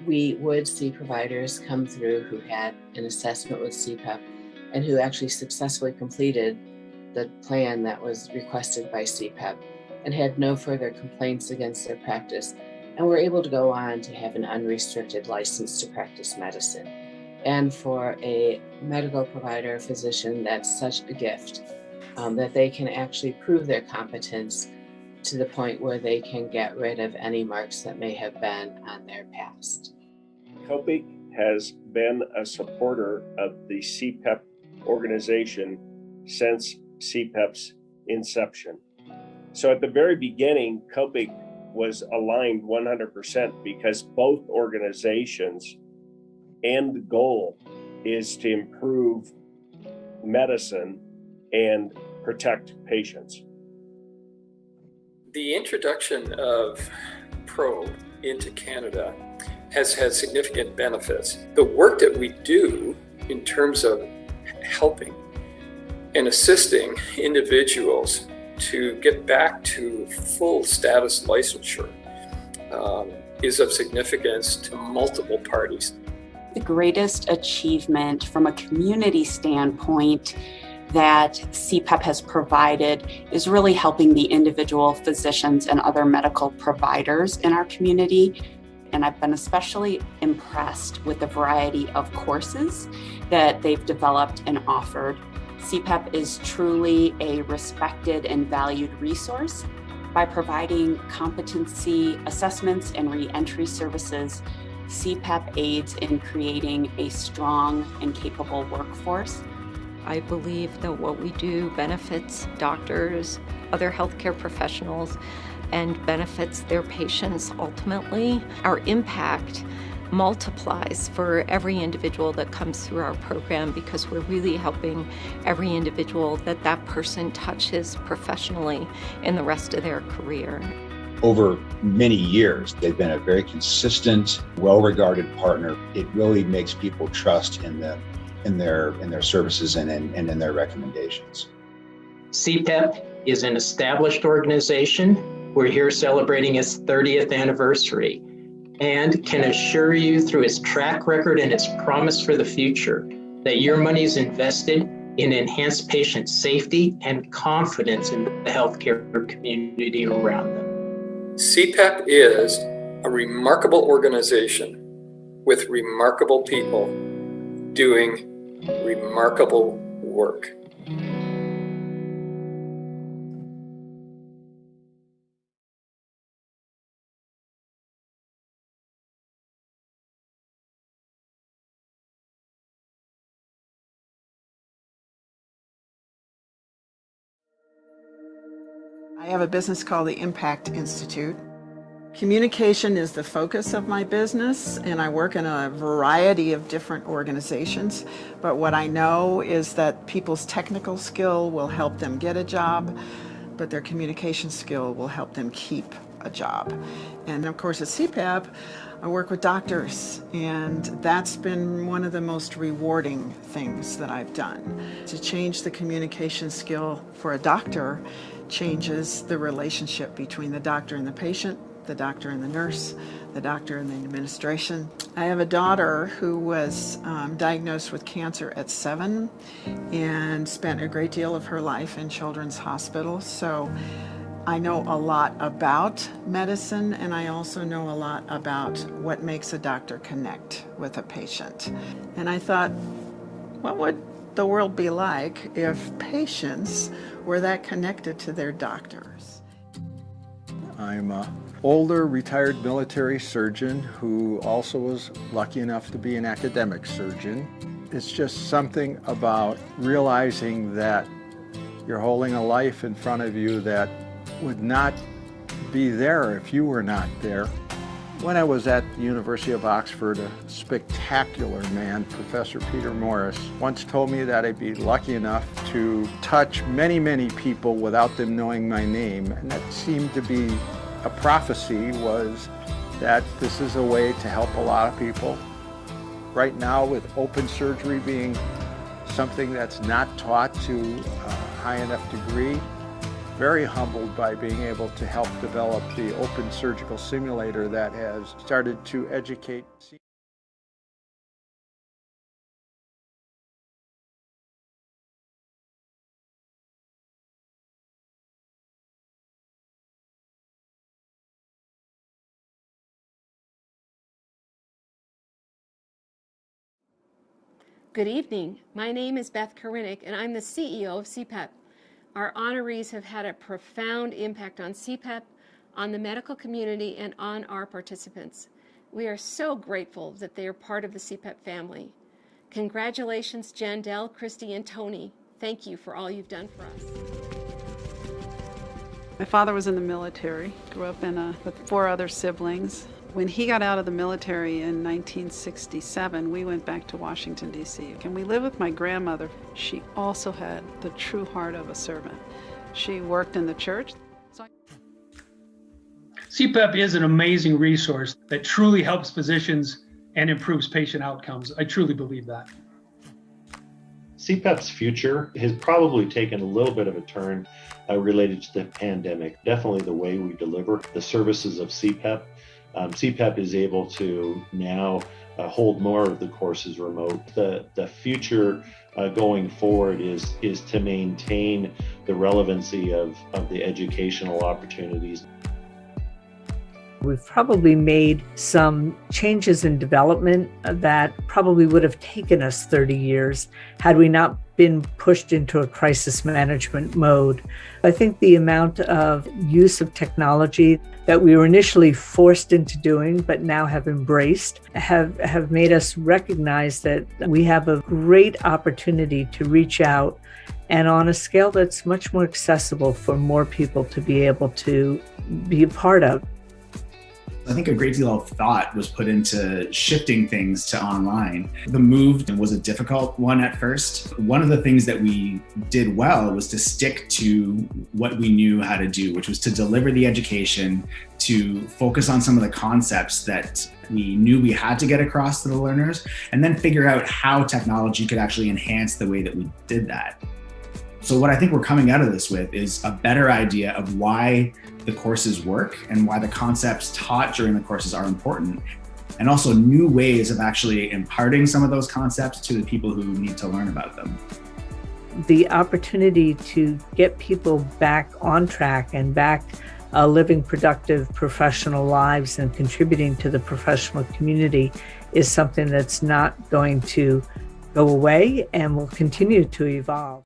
we would see providers come through who had an assessment with CPEP and who actually successfully completed the plan that was requested by CPEP and had no further complaints against their practice, and were able to go on to have an unrestricted license to practice medicine. And for a medical provider, a physician, that's such a gift that they can actually prove their competence to the point where they can get rid of any marks that may have been on their past. COPIC has been a supporter of the CPEP organization since CPEP's inception. So at the very beginning, COPIC was aligned 100% because both organizations' end goal is to improve medicine and protect patients. The introduction of Probe into Canada has had significant benefits. The work that we do in terms of helping and assisting individuals to get back to full status licensure is of significance to multiple parties. The greatest achievement from a community standpoint that CPEP has provided is really helping the individual physicians and other medical providers in our community. And I've been especially impressed with the variety of courses that they've developed and offered. CPEP is truly a respected and valued resource. By providing competency assessments and re-entry services, CPEP aids in creating a strong and capable workforce. I believe that what we do benefits doctors, other healthcare professionals, and benefits their patients ultimately. Our impact multiplies for every individual that comes through our program because we're really helping every individual that person touches professionally in the rest of their career. Over many years, they've been a very consistent, well-regarded partner. It really makes people trust in their services and in their recommendations. CPEP is an established organization. We're here celebrating its 30th anniversary and can assure you through its track record and its promise for the future that your money is invested in enhanced patient safety and confidence in the healthcare community around them. CPEP is a remarkable organization with remarkable people doing remarkable work. I have a business called the Impact Institute. Communication is the focus of my business, and I work in a variety of different organizations. But what I know is that people's technical skill will help them get a job, but their communication skill will help them keep a job. And of course, at CPEP, I work with doctors, and that's been one of the most rewarding things that I've done. To change the communication skill for a doctor changes the relationship between the doctor and the patient, the doctor and the nurse, the doctor and the administration. I have a daughter who was diagnosed with cancer at 7 and spent a great deal of her life in children's hospitals. So I know a lot about medicine, and I also know a lot about what makes a doctor connect with a patient. And I thought, what would the world be like if patients were that connected to their doctors? I'm an older retired military surgeon who also was lucky enough to be an academic surgeon. It's just something about realizing that you're holding a life in front of you that would not be there if you were not there. When I was at the University of Oxford, a spectacular man, Professor Peter Morris, once told me that I'd be lucky enough to touch many, many people without them knowing my name. And that seemed to be a prophecy, was that this is a way to help a lot of people. Right now, with open surgery being something that's not taught to a high enough degree, very humbled by being able to help develop the open surgical simulator that has started to educate. Good evening. My name is Beth Korinek, and I'm the CEO of CPEP. Our honorees have had a profound impact on CPEP, on the medical community, and on our participants. We are so grateful that they are part of the CPEP family. Congratulations, Jandel, Christy, and Tony. Thank you for all you've done for us. My father was in the military, grew up with 4 other siblings. When he got out of the military in 1967, we went back to Washington, D.C. And we lived with my grandmother. She also had the true heart of a servant. She worked in the church. CPEP is an amazing resource that truly helps physicians and improves patient outcomes. I truly believe that. CPEP's future has probably taken a little bit of a turn related to the pandemic. Definitely the way we deliver the services of CPEP. CPEP is able to now hold more of the courses remote. The future going forward is to maintain the relevancy of the educational opportunities. We've probably made some changes in development that probably would have taken us 30 years had we not been pushed into a crisis management mode. I think the amount of use of technology that we were initially forced into doing but now have embraced have made us recognize that we have a great opportunity to reach out and on a scale that's much more accessible for more people to be able to be a part of. I think a great deal of thought was put into shifting things to online. The move was a difficult one at first. One of the things that we did well was to stick to what we knew how to do, which was to deliver the education, to focus on some of the concepts that we knew we had to get across to the learners, and then figure out how technology could actually enhance the way that we did that. So what I think we're coming out of this with is a better idea of why the courses work and why the concepts taught during the courses are important, and also new ways of actually imparting some of those concepts to the people who need to learn about them. The opportunity to get people back on track and back living productive professional lives and contributing to the professional community is something that's not going to go away and will continue to evolve.